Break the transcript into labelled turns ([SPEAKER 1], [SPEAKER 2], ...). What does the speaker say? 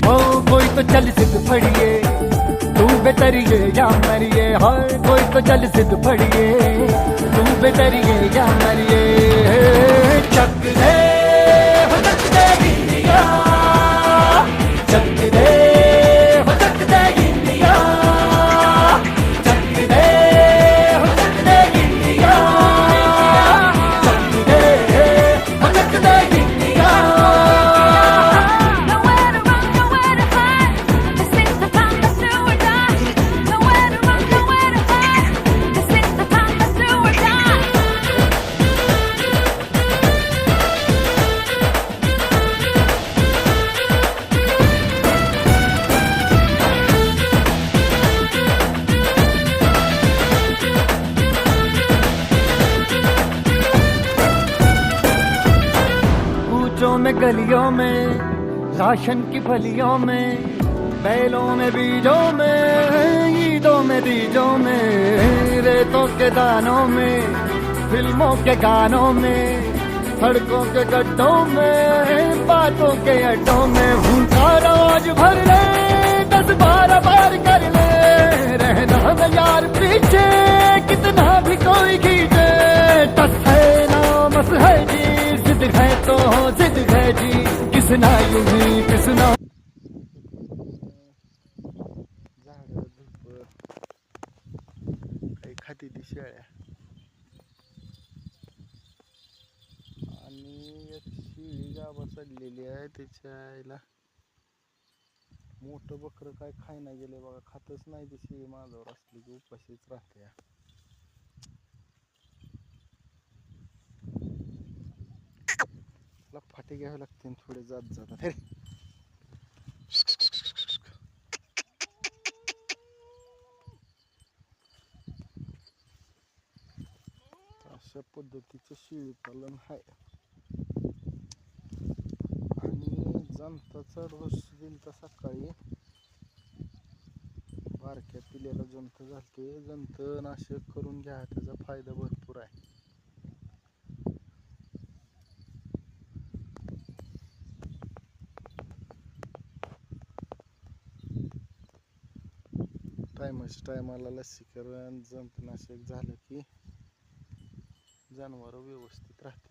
[SPEAKER 1] हो कोई तो चल जिद फड़िए, तू बेतरिए या मरिए, हाय कोई तो चल जिद फड़िए, तू बेतरिए या मरिए। चक दे हो चक दे इंडिया, चक दे हो चक दे इंडिया, चक दे हो चक दे इंडिया, चक दे हो चक दे India.
[SPEAKER 2] Nowhere to run, nowhere to hide. This is the time, let's do or die. Nowhere to run, nowhere to hide. This is the time, let's do or die.
[SPEAKER 1] कूचों में गलियों में, ration की फलियों में, बैलों में बीजों में, ईदों में दीजों में, रेतों के दानों में, फिल्मों के गानों में, सड़कों के गड्ढों में, बातों के अड्डों में, भूखा रोज भर ले, 10-12 बार कर ले, रहना न यार पीछे, कितना भी कोई खींचे, टस है ना मस है जी, जिद है तो जिद है जी, किसना युगी किसना।
[SPEAKER 3] झाड झुडप काही खाती ती शेळ्या आणि एक शिळी गाभा चढलेली आहे त्याच्या आईला मोठं बकरं काय खाय नाही गेले बघा, खातच नाही ती शिळी माझ्यावर असली की उपाशीच राहते. फाटे घ्यावे लागते थोडे जात जातात अरे अशा पद्धतीचं शेळी पालन आहे. आणि जंताचा डोस दिलता सकाळी, बारक्या पिल्याला जंत झालते, जंत नाशक करून घ्या, त्याचा फायदा भरपूर आहे. टायमाला लसीकरण जंतनाशक झालं की जनावर व्यवस्थित राहते.